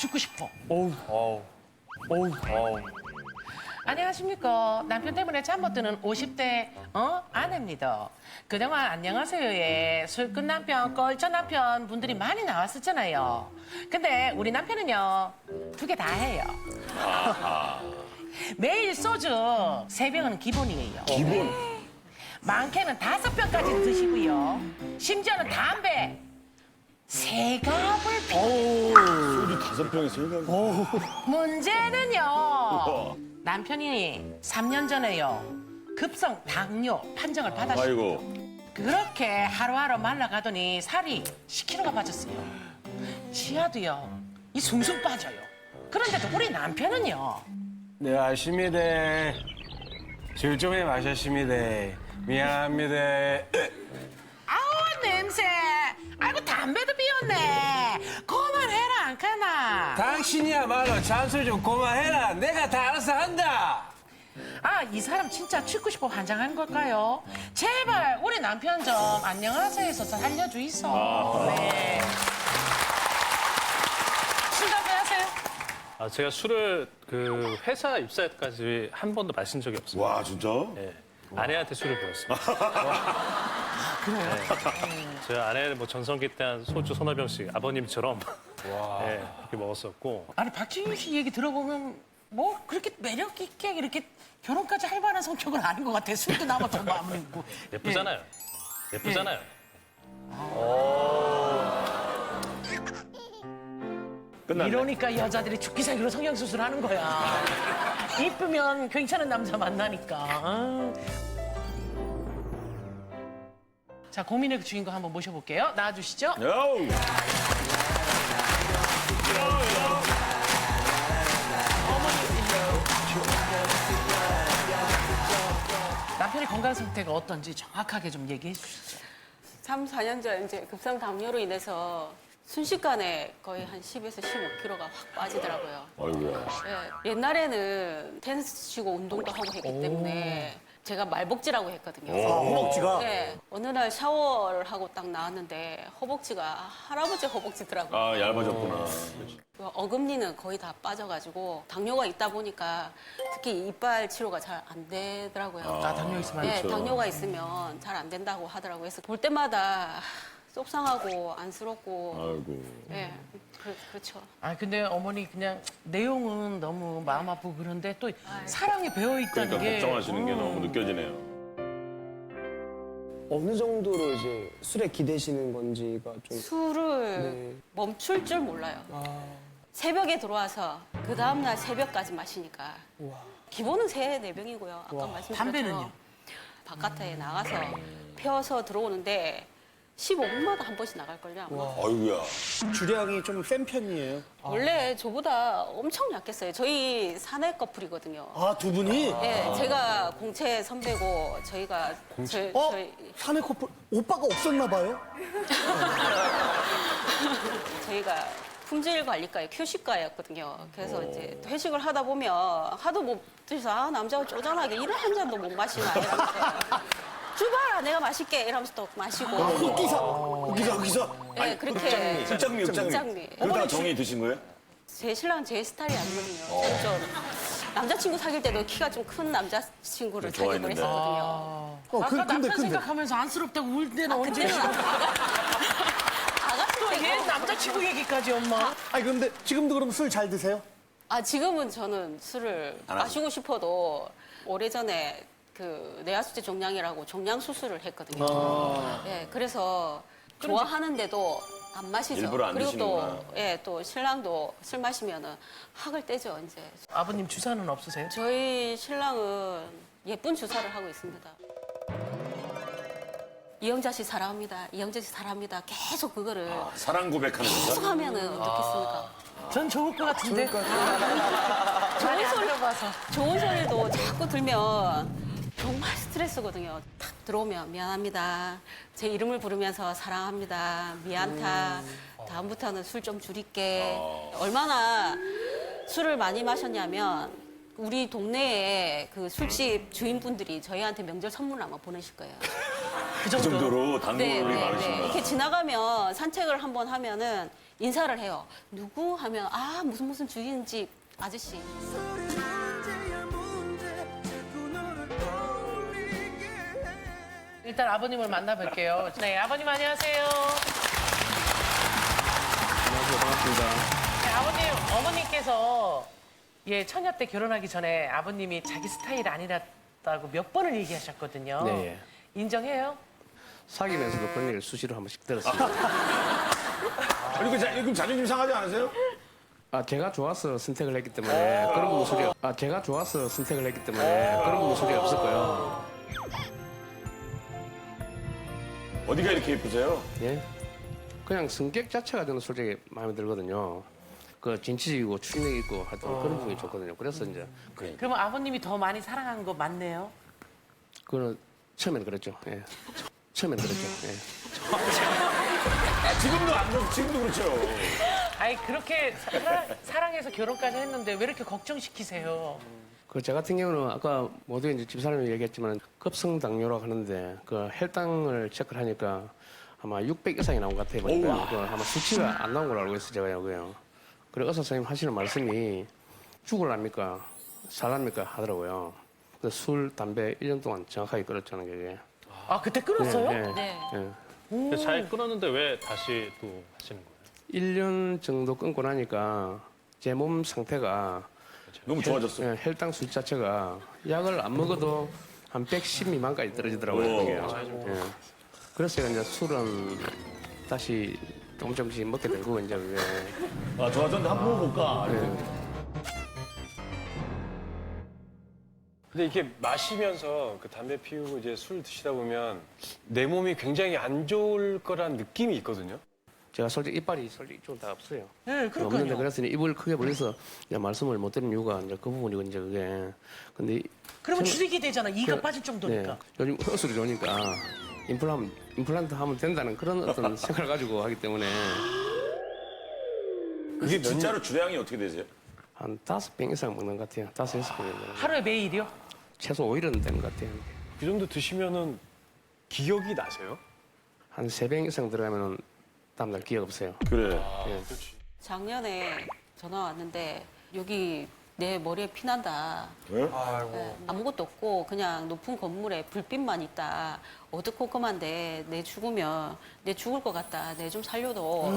죽고 싶어. 어우. 안녕하십니까. 남편 때문에 잠 못 드는 50대 아내입니다. 그동안 안녕하세요에 술 끝 남편, 꼴전 남편 분들이 많이 나왔었잖아요. 근데 우리 남편은요 2개 다 해요. 매일 소주 3병은 기본이에요. 기본. 많게는 5병까지 드시고요. 심지어는 담배 3갑을 피워요. 소주 5병에 3병. 문제는요. 남편이 3년 전에요. 급성 당뇨 판정을 받았어요. 아이고. 그렇게 하루하루 말라가더니 살이 10kg가 빠졌어요. 치아도요. 이 숭숭 빠져요. 그런데도 우리 남편은요. 네, 아십니다. 술 좀 해 마셨습니다. 미안합니다. 아우 냄새. 아이고 담배도 피웠네. 그만해라 안 가나. 당신이야말로 잔소 좀 그만해라. 내가 다 알아서 한다. 아, 이 사람 진짜 죽고 싶어 환장한 걸까요? 제발 우리 남편 좀 안녕하세요에서 살려주이소. 네. 술 담배 하세요? 제가 술을 그 회사 입사까지 한 번도 마신 적이 없어요. 와, 진짜? 예. 아내한테 술을 배웠습니다. 그래요? 제가 아내는 뭐 전성기 때 한 소주 서너 병씩 아버님처럼 예, 그렇게 먹었었고 아니 박진유 씨 얘기 들어보면 뭐 그렇게 매력 있게 이렇게 결혼까지 할 만한 성격은 아닌 것 같아. 술도 남았던 마음은 있고. 예쁘잖아요. 예쁘잖아요. 끝났네. 이러니까 여자들이 죽기 살기로 성형수술 하는 거야. 이쁘면 괜찮은 남자 만나니까. 자, 고민의 주인공 한번 모셔볼게요. 나와주시죠. 요! 남편의 건강 상태가 어떤지 정확하게 좀 얘기해 주시죠. 3, 4년 전 이제 급성 당뇨로 인해서 순식간에 거의 한 10에서 15kg가 확 빠지더라고요. 아이고야. 예, 옛날에는 테니스 치고 운동도 하고 했기 때문에 제가 말복지라고 했거든요. 허벅지가? 네, 어느 날 샤워를 하고 딱 나왔는데 허벅지가 할아버지 허벅지더라고요. 아, 얇아졌구나. 그 어금니는 거의 다 빠져가지고 당뇨가 있다 보니까 특히 이빨 치료가 잘 안 되더라고요. 아, 당뇨 있으면 네, 당뇨가 있으면 잘 안 된다고 하더라고요. 그래서 볼 때마다 속상하고 안쓰럽고 아이고. 네, 그렇죠. 아 근데 어머니 그냥 내용은 너무 마음 아프고 그런데 또 사랑에 배어 있다는 그러니까 게 걱정하시는 게 너무 느껴지네요. 어느 정도로 이제 술에 기대시는 건지가 좀. 술을 네. 멈출 줄 몰라요. 아, 새벽에 들어와서 그 다음날 새벽까지 마시니까 우와. 기본은 3, 4병이고요. 아까 말씀드렸죠. 담배는요? 바깥에 나가서 펴서 들어오는데 15분마다 한 번씩 나갈걸요. 아마. 아이고야. 주량이 좀 센 편이에요. 원래 저보다 엄청 약했어요. 저희 사내 커플이거든요. 아, 두 분이? 예, 제가 공채 선배고 저희가 저희 사내 커플 오빠가 없었나 봐요? 저희가 품질 관리과의 교식과였거든요. 그래서 이제 회식을 하다 보면 하도 못 드셔서 남자가 쪼잔하게 이런 한 잔도 못 마시나 이러면서 주봐라 내가 마실게 이러면서 또 마시고 흑기사. 예, 그렇게 흑장미. 흑장미. 그거 다 정이 드신 거예요? 제 신랑은 제 스타일이 아니거든요. 저는 좀 남자친구 사귈 때도 키가 좀 큰 남자친구를 사귀고 좋아했는데. 그랬었거든요. 아까 남편 근데. 생각하면서 안쓰럽다고 울 때는 언제 그때는 또얘 남자친구 얘기까지 엄마. 아니, 그런데 지금도 그럼 술 잘 드세요? 지금은 저는 술을 마시고 싶어도 오래전에 그 뇌하수체 종양이라고 종양 수술을 했거든요. 예, 그래서 좋아하는데도 안 마시죠. 일부러 안 그리고 드시는구나. 또, 예, 또 신랑도 술 마시면은 학을 떼죠, 이제. 아버님 주사는 없으세요? 저희 신랑은 예쁜 주사를 하고 있습니다. 이영자 씨 사랑합니다. 이영자 씨 사랑합니다. 계속 그거를 사랑 고백하는 계속 거죠? 하면은 어떻겠습니까? 전 좋을 것 같은데. 좋은 소리 좋은 소리도 자꾸 들면 정말 스트레스거든요. 탁 들어오면 미안합니다. 제 이름을 부르면서 사랑합니다. 미안타. 다음부터는 술 좀 줄일게. 얼마나 술을 많이 마셨냐면 우리 동네에 그 술집 주인분들이 저희한테 명절 선물을 아마 보내실 거예요. 그 그 정도로 당뇨율이 네. 많으신가. 이렇게 지나가면 산책을 한번 하면은 인사를 해요. 누구 하면 아 무슨 주인집 아저씨. 일단 아버님을 만나볼게요. 네, 아버님 안녕하세요. 안녕하세요. 반갑습니다. 네, 아버님, 어머님께서 예, 처녀 때 결혼하기 전에 아버님이 자기 스타일 아니랐다고 몇 번을 얘기하셨거든요. 네, 예. 인정해요? 사귀면서도 그런 얘기를 수시로 한 번씩 들었어요. 아니, 그럼 자존심 상하지 않으세요? 제가 좋아서 선택을 했기 때문에 그런 부분 소리 제가 좋아서 선택을 했기 때문에 그런 부분 소리 없을 거예요. 어디가 이렇게 예쁘세요? 예. 그냥 성격 자체가 저는 솔직히 마음에 들거든요. 그 진취적이고 추진력 있고 하여튼 그런 부분이 좋거든요. 그래서 이제 그러면 아버님이 더 많이 사랑한 거 맞네요? 그거는 처음에는 그랬죠. 예. 처음에는 그랬죠. 예. 지금도 안 그렇고, 지금도 그렇죠. 아니, 그렇게 사랑해서 결혼까지 했는데 왜 이렇게 걱정시키세요? 그 제 같은 경우는 아까 모두 이제 집사람이 얘기했지만 급성당뇨라고 하는데 그 혈당을 체크를 하니까 아마 600 이상이 나온 것 같아요. 보니까 그 아마 수치가 안 나온 걸로 알고 있어요. 제가 그요. 그래 의사 선생님 하시는 말씀이 죽을랍니까 살랍니까 하더라고요. 근데 술, 담배 1년 동안 정확하게 끊었잖아요. 그게. 아, 그때 끊었어요? 네. 네. 예. 근데 잘 끊었는데 왜 다시 또 하시는 거예요? 1년 정도 끊고 나니까 제 몸 상태가 너무 좋아졌어요. 예, 혈당 수치 자체가 약을 안 먹어도 한 110 미만까지 떨어지더라고요. 그게. 예. 그래서 제가 이제 술은 다시 조금씩 먹게 되고 이제 그게. 아, 좋아졌는데 한번 볼까? 근데 이렇게 마시면서 그 담배 피우고 이제 술 드시다 보면 내 몸이 굉장히 안 좋을 거란 느낌이 있거든요. 제가 솔직히 이빨이 솔직히 이쪽은 다 없어요. 네, 없는데 그러니까요. 그래서 입을 크게 벌려서 이제 말씀을 못 드리는 이유가 이제 그 부분이고 이제 그게. 근데 그러면 저는- 줄이게 되잖아. 이가 그- 빠질 정도니까. 네, 요즘 허술이 좋으니까 임플란트 하면 된다는 그런 어떤 생각을 가지고 하기 때문에 그게 진짜로 주량이 어떻게 되세요? 한 5병 이상 먹는 것 같아요. 5, 6병 정도. 하루에 매일이요? 최소 5일은 되는 것 같아요. 그 정도 드시면은 기억이 나세요? 한 3병 이상 들어가면은 다음날 기억 없어요. 그래. 예. 작년에 전화 왔는데 여기 내 머리에 피난다. 왜? 네, 아무것도 없고 그냥 높은 건물에 불빛만 있다. 어두컴컴한데 내 죽으면 내 죽을 것 같다. 내 좀 살려도.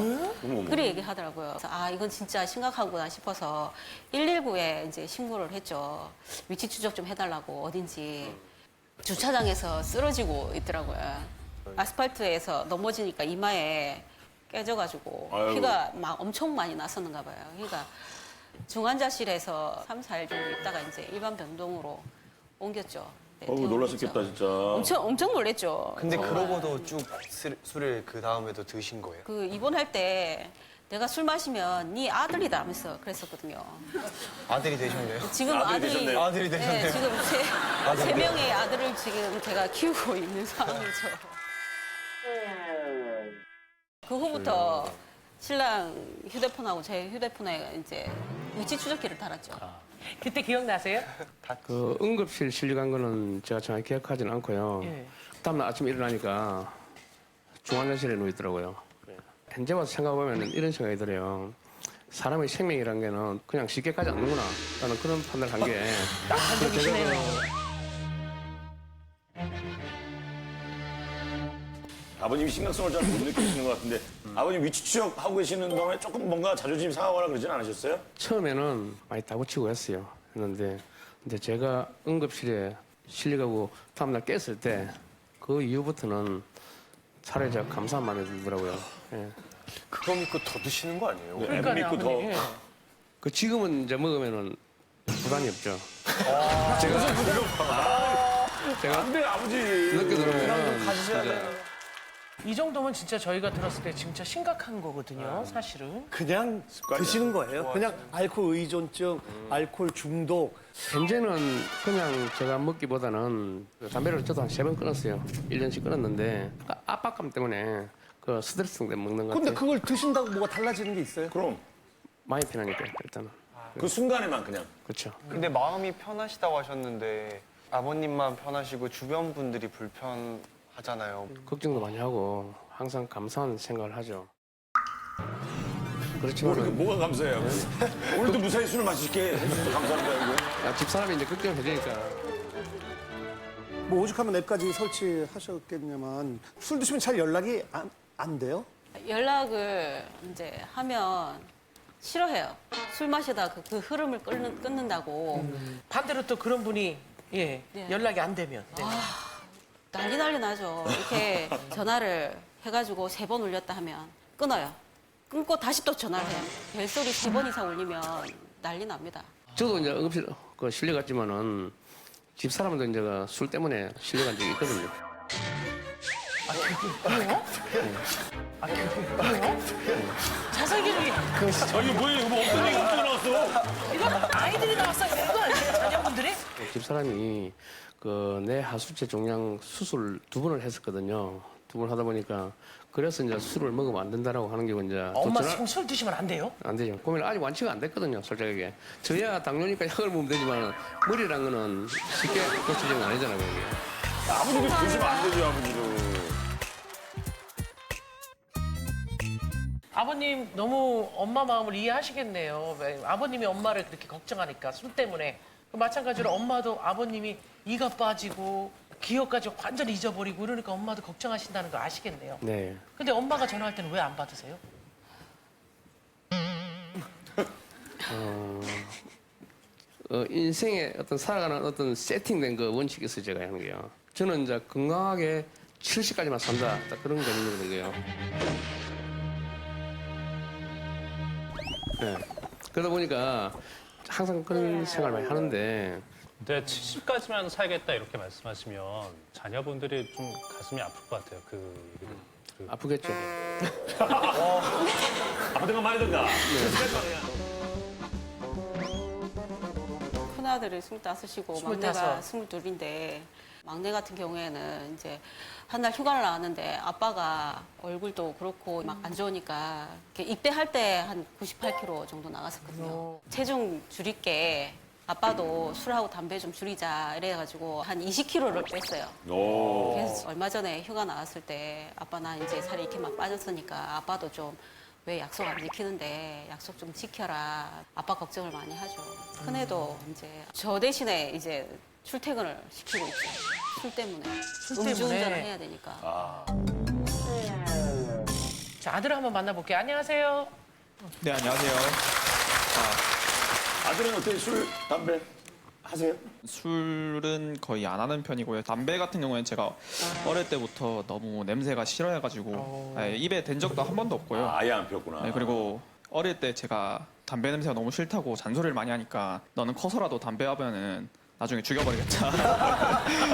그래 얘기하더라고요. 그래서 아 이건 진짜 심각하구나 싶어서 119에 이제 신고를 했죠. 위치 추적 좀 해달라고 어딘지. 주차장에서 쓰러지고 있더라고요. 아스팔트에서 넘어지니까 이마에 깨져가지고 아이고. 피가 막 엄청 많이 났었는가 봐요. 그러니까 중환자실에서 3, 4일 정도 있다가 이제 일반 병동으로 옮겼죠. 네, 어우, 놀랐었겠다, 퇴원했죠. 진짜. 엄청 놀랬죠. 근데 그러고도 쭉 술을 그 다음에도 드신 거예요? 그 입원할 때 내가 술 마시면 네 아들이다 하면서 그랬었거든요. 아들이 되셨네요? 지금 아들이 되셨네요. 아들이 네, 되셨네요. 지금 세 명의 아들을 지금 제가 키우고 있는 상황이죠. 그 후부터 신랑 휴대폰하고 제 휴대폰에 이제 위치 추적기를 달았죠. 그때 기억나세요? 그 응급실 실려간 거는 제가 정확히 기억하지는 않고요. 예. 다음날 아침에 일어나니까 중환자실에 누워 있더라고요. 현재 와서 생각해보면 이런 생각이 들어요. 사람의 생명이라는 게는 그냥 쉽게 가지 않는구나. 라는 그런 판단을 한 게. 판단이시네요. 아버님이 심각성을 잘 못 느끼시는 것 같은데 아버님 위치 추적하고 계시는 동안에 조금 뭔가 자존심이 상하거나 그러진 않으셨어요? 처음에는 많이 다그치고 했어요. 했는데 이제 제가 응급실에 실려가고 다음날 깼을 때 그 이후부터는 차라리 제가 감사한 마음이 들더라고요. 예. 그거 믿고 더 드시는 거 아니에요? 네, 그러니까요, 믿고 더. 아버님. 예. 그 지금은 이제 먹으면은 부담이 없죠. 제가 안 돼, 아버지. 늦게 들어오면 이 정도면 진짜 저희가 들었을 때 진짜 심각한 거거든요, 사실은. 그냥 드시는 거예요. 그냥 알코올 의존증, 알코올 중독. 현재는 그냥 제가 먹기보다는 담배를 저도 한 3번 끊었어요. 1년씩 끊었는데 압박감 때문에 그 스트레스 때문에 먹는 것 근데 같아요. 그걸 드신다고 뭐가 달라지는 게 있어요? 그럼 많이 편하니까 일단은. 그 순간에만 그냥. 그렇죠. 근데 마음이 편하시다고 하셨는데 아버님만 편하시고 주변 분들이 불편하잖아요. 걱정도 많이 하고 항상 감사한 생각을 하죠. 그렇지만 뭐가 감사해요? 오늘도 무사히 술을 마시게 해주셔서 감사합니다. 이거. 집사람이 이제 걱정을 해주니까. 뭐 오죽하면 앱까지 설치하셨겠냐만 술 드시면 잘 연락이 안 돼요? 연락을 이제 하면 싫어해요. 술 마시다 그 흐름을 끊는다고. 반대로 또 그런 분이 예, 네. 연락이 안 되면. 네. 난리 나죠. 이렇게 전화를 해가지고 3번 울렸다 하면 끊어요. 끊고 다시 또 전화를 해요. 벨소리 3번 이상 울리면 난리 납니다. 저도 이제 응급실 실려갔지만은 집사람도 이제 술 때문에 실려간 적이 있거든요. 자석이를 이거 뭐예요? 이거 뭐 어떤 얘기 어떻게 나왔어? 이거 아이들이 나왔어요. 이거 아니에요? 자녀분들이? 집사람이 그 내 하수체 종양 수술 2번을 했었거든요. 2번 하다 보니까 그래서 이제 술을 먹으면 안 된다라고 하는 게 이제 엄마 또 지금 술 드시면 안 돼요? 안 되죠. 고민 아직 완치가 안 됐거든요, 솔직하게. 저야 당뇨니까 약을 먹으면 되지만 머리란 거는 쉽게 고치는 건 아니잖아요, 그게. 아버지도 드시면 안 되죠, 아버지도. 아버님 너무 엄마 마음을 이해하시겠네요. 왜 아버님이 엄마를 그렇게 걱정하니까 술 때문에. 마찬가지로 엄마도 아버님이 이가 빠지고 기억까지 완전히 잊어버리고 이러니까 엄마도 걱정하신다는 거 아시겠네요. 네. 근데 엄마가 전화할 때는 왜 안 받으세요? 인생의 어떤 살아가는 어떤 세팅된 그 원칙이 있어요, 제가 하는 게요. 저는 이제 건강하게 70까지만 산다. 딱 그런 개념이거든요. 네. 그러다 보니까 항상 그런 생각을 많이 하는데 근데 70까지만 살겠다 이렇게 말씀하시면 자녀분들이 좀 가슴이 아플 것 같아요. 그 얘기를. 아프겠죠. 아프던 거 많이 든다. 큰아들이 25이고 막내가 22인데 막내 같은 경우에는 이제 한 달 휴가를 나왔는데 아빠가 얼굴도 그렇고 막 안 좋으니까 이렇게 입대할 때 한 98kg 정도 나갔었거든요. 체중 줄일게 아빠도 술하고 담배 좀 줄이자 이래가지고 한 20kg를 뺐어요. 오. 그래서 얼마 전에 휴가 나왔을 때 아빠 나 이제 살이 이렇게 막 빠졌으니까 아빠도 좀 왜 약속 안 지키는데 약속 좀 지켜라. 아빠 걱정을 많이 하죠. 큰애도 이제 저 대신에 이제 출퇴근을 시키고 있죠. 술 때문에. 음주운전을 해야 되니까. 자, 아들 한번 만나볼게요. 안녕하세요. 네, 안녕하세요. 아들은 어떻게 술, 담배 하세요? 술은 거의 안 하는 편이고요. 담배 같은 경우에는 제가 어릴 때부터 너무 냄새가 싫어해가지고 입에 댄 적도 한 번도 없고요. 아예 안 폈구나. 네, 그리고 어릴 때 제가 담배 냄새가 너무 싫다고 잔소리를 많이 하니까 너는 커서라도 담배 하면은 나중에 죽여버리겠다.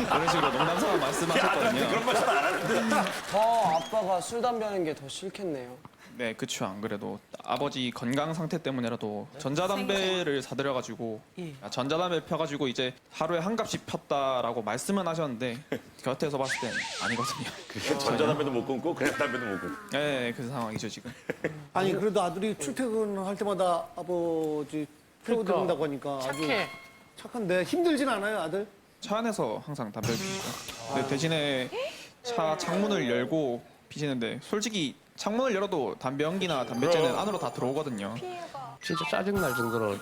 그런 식으로 농담삼아 말씀하셨거든요. 그런 말 잘 안 하는데. 더 아빠가 술 담배 하는 게 더 싫겠네요. 네, 그쵸. 안 그래도 아버지 건강 상태 때문에라도 전자담배를 사드려가지고 전자담배 펴가지고 이제 하루에 한 갑씩 폈다라고 말씀은 하셨는데 곁에서 봤을 땐 아니거든요. 전자담배도 못 끊고 그냥 담배도 못 끊고. 네, 그 상황이죠 지금. 아니 그래도 아들이 출퇴근할 때마다 아버지 태워드린다고 하니까 아주 착해. 착한데 힘들진 않아요 아들? 차 안에서 항상 담배를 피니까. 근데 대신에 차 창문을 열고 피시는데 솔직히 창문을 열어도 담배 연기나 담배째는 안으로 다 들어오거든요. 진짜 짜증날 정도로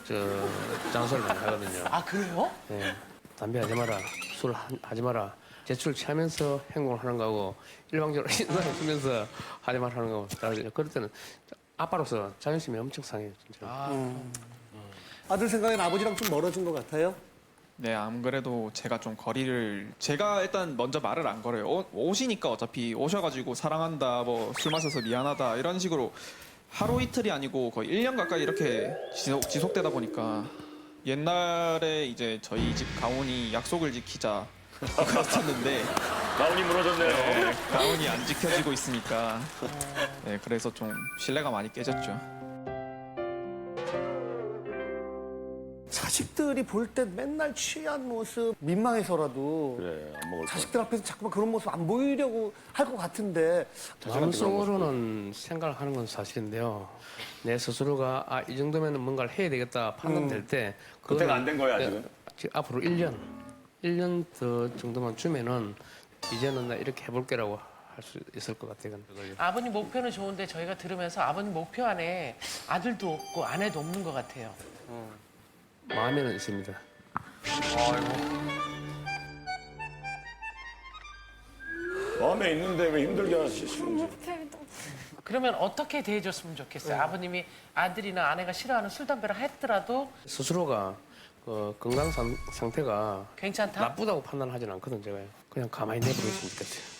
잔소리를 많이 하거든요. 아, 그래요? 네. 담배 하지 마라, 술 하지 마라. 제출 취하면서 행동을 하는 거하고 일방적으로 인사를 주면서 하지 마라 하는 거하고 다르거든요. 그럴 때는 아빠로서 자존심이 엄청 상해요, 진짜. 아들 생각엔 아버지랑 좀 멀어진 것 같아요? 네, 안 그래도 제가 좀 거리를 제가 일단 먼저 말을 안 걸어요. 오시니까 어차피 오셔가지고 사랑한다, 뭐 술 마셔서 미안하다 이런 식으로 하루 이틀이 아니고 거의 1년 가까이 이렇게 지속되다 보니까 옛날에 이제 저희 집 가훈이 약속을 지키자 그랬었는데 가훈이 무너졌네요. 네, 가훈이 안 지켜지고 있으니까 네, 그래서 좀 신뢰가 많이 깨졌죠. 자식들이 볼 때 맨날 취한 모습 민망해서라도 그래, 안 먹을 거. 자식들 앞에서 자꾸만 그런 모습 안 보이려고 할 것 같은데 마음속으로는 생각을 하는 건 사실인데요. 내 스스로가 이 정도면 뭔가를 해야 되겠다 판단될 때 그때가 안 된 거야, 아직은? 지금 앞으로 1년 더 정도만 주면은 이제는 나 이렇게 해볼게라고 할 수 있을 것 같아요. 그걸. 아버님 목표는 좋은데 저희가 들으면서 아버님 목표 안에 아들도 없고 아내도 없는 것 같아요. 마음에는 있습니다. 마음에 있는데 왜 힘들게 하시는지. 그러면 어떻게 대해줬으면 좋겠어요? 아버님이 아들이나 아내가 싫어하는 술, 담배를 했더라도 스스로가 그 건강 상태가 괜찮다? 나쁘다고 판단하지는 않거든 제가. 그냥 가만히 내버려 있으면 좋겠어요.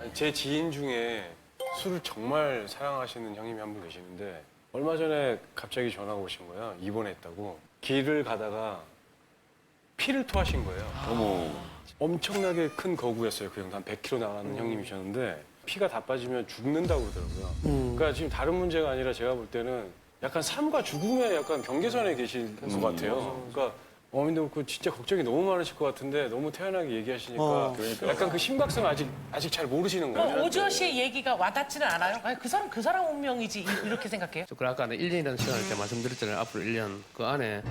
아니, 제 지인 중에 술을 정말 사랑하시는 형님이 한 분 계시는데 얼마 전에 갑자기 전화가 오신 거예요. 입원했다고. 길을 가다가 피를 토하신 거예요. 어머. 엄청나게 큰 거구였어요. 그 형도 한 100kg 나가는 형님이셨는데 피가 다 빠지면 죽는다고 그러더라고요. 그러니까 지금 다른 문제가 아니라 제가 볼 때는 약간 삶과 죽음의 약간 경계선에 계신 것 같아요. 그러니까 어머님도 그렇고 진짜 걱정이 너무 많으실 것 같은데 너무 태연하게 얘기하시니까 약간 그 심각성 아직 잘 모르시는 거예요. 오주호 씨의 얘기가 와닿지는 않아요? 아니, 그 사람 운명이지 이렇게 생각해요? 저 아까 1년이라는 시간을 때 말씀드렸잖아요. 앞으로 1년 그 안에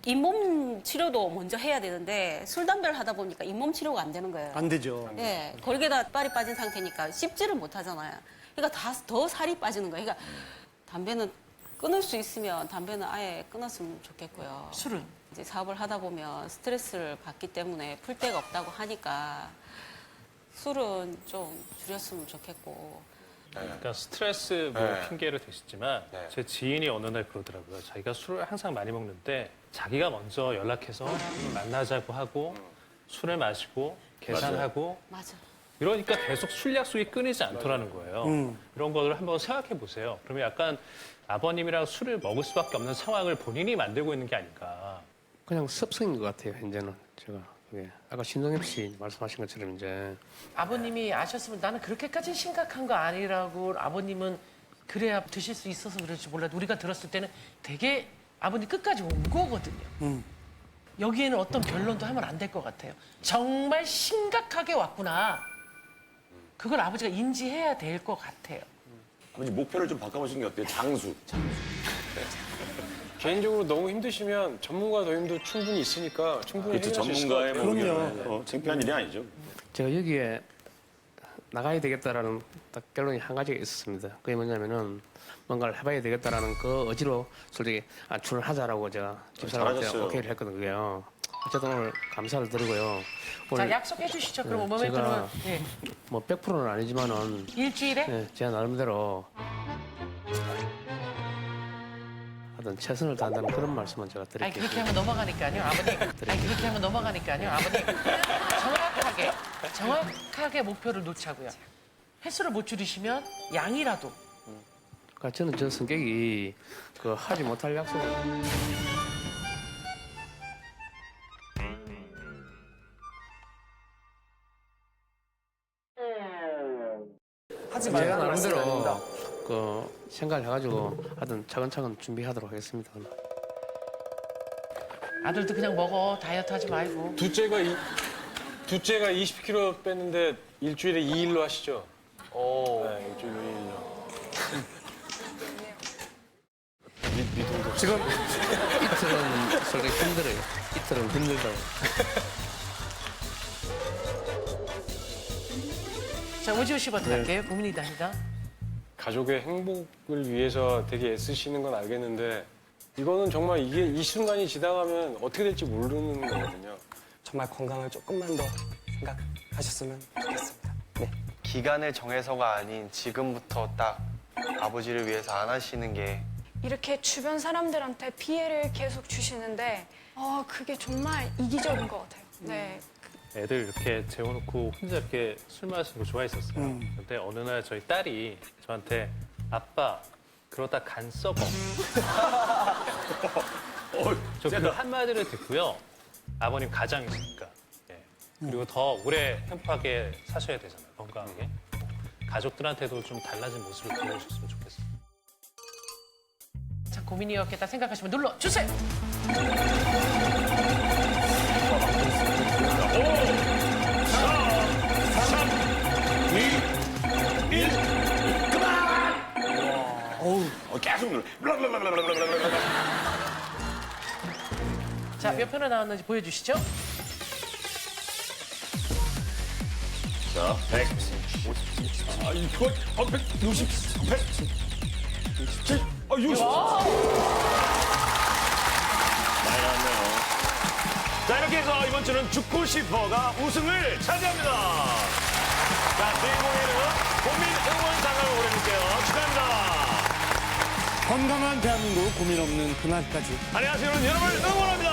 잇몸 치료도 먼저 해야 되는데 술, 담배를 하다 보니까 잇몸 치료가 안 되는 거예요. 안 되죠. 예, 거기에다 빨이 빠진 상태니까 씹지를 못하잖아요. 그러니까 더 살이 빠지는 거예요. 그러니까 담배는 끊을 수 있으면 담배는 아예 끊었으면 좋겠고요. 술은? 이제 사업을 하다 보면 스트레스를 받기 때문에 풀 데가 없다고 하니까 술은 좀 줄였으면 좋겠고. 그러니까 스트레스 뭐 네. 핑계를 대시지만 네. 제 지인이 어느 날 그러더라고요. 자기가 술을 항상 많이 먹는데 자기가 먼저 연락해서 만나자고 하고 술을 마시고 계산하고 맞아. 이러니까 계속 술 약속이 끊이지 않더라는 거예요. 이런 거를 한번 생각해 보세요. 그러면 약간 아버님이랑 술을 먹을 수밖에 없는 상황을 본인이 만들고 있는 게 아닌가. 그냥 습성인 것 같아요. 현재는 제가. 예. 아까 신동엽 씨 말씀하신 것처럼 이제 아버님이 아셨으면 나는 그렇게까지 심각한 거 아니라고 아버님은 그래야 드실 수 있어서 그럴지 몰라도 우리가 들었을 때는 되게 아버님 끝까지 온 거거든요. 여기에는 어떤 변론도 하면 안 될 것 같아요. 정말 심각하게 왔구나. 그걸 아버지가 인지해야 될 것 같아요. 아버지 목표를 좀 바꿔보시는 게 어때요? 장수. 개인적으로 너무 힘드시면 전문가 도움도 충분히 있으니까 충분히 그렇죠. 해결하실 것 전문가의 같아요. 뭐 창피한 일이 아니죠. 제가 여기에 나가야 되겠다라는 딱 결론이 한 가지가 있었습니다. 그게 뭐냐면은 뭔가를 해봐야 되겠다라는 그 의지로 솔직히 출을 하자라고 제가 집사람한테 잘하셨어요. 오케이를 했거든요. 그게요. 어쨌든 오늘 감사를 드리고요. 자, 약속해 주시죠. 그럼 모멘트는 제가 네. 뭐 100%는 아니지만은 일주일에 네, 제가 나름대로 하여튼 최선을 다한다는 그런 말씀은 제가 아니 드릴게요. 그렇게 하면 넘어가니까요, 아버님. 아니 그렇게 하면 넘어가니까요, 아버님. 정확하게 목표를 놓자고요. 횟수를 못 줄이시면 양이라도. 그러니까 저는 저 성격이 그 하지 못할 약속을 하지 제가 말라는 말씀은 나름대로 아닙니다. 그 생각을 해가지고 하여튼 차근차근 준비하도록 하겠습니다. 아들도 그냥 먹어. 다이어트 하지 말고. 둘째가 20kg 뺐는데 일주일에 2일로 하시죠? 네, 일주일에 2일로. 미동도 지금 이틀은 솔직히 힘들어요. 이틀은 힘들다고. 자, 오지호 씨부터 갈게요. 고민이다니다. 가족의 행복을 위해서 되게 애쓰시는 건 알겠는데 이거는 정말 이게 이 순간이 지나가면 어떻게 될지 모르는 거거든요. 정말 건강을 조금만 더 생각하셨으면 좋겠습니다. 네. 기간을 정해서가 아닌 지금부터 딱 아버지를 위해서 안 하시는 게 이렇게 주변 사람들한테 피해를 계속 주시는데 그게 정말 이기적인 것 같아요. 네. 애들 이렇게 재워놓고 혼자 이렇게 술 마시는 거 좋아했었어요. 근데 어느 날 저희 딸이 저한테 아빠 그러다 간 썩어. 저 그 한마디를 듣고요. 아버님 가장이시니까. 예. 그리고 더 오래 행복하게 사셔야 되잖아요. 건강하게. 가족들한테도 좀 달라진 모습을 보여주셨으면 좋겠어요. 자, 고민이었겠다 생각하시면 눌러주세요. 계속 눌러. 자, 몇 표나 나왔는지 보여주시죠. 자, 100. 아, 이거 160, 167, 60. 많이 나왔네요. 자, 이렇게 해서 이번 주는 죽고 싶어가 우승을 차지합니다. 자, 주인공에는 국민 응원상을 올려줄게요. 축하합니다. 건강한 대한민국 고민 없는 그날까지. 안녕하세요. 여러분, 여러분을 응원합니다.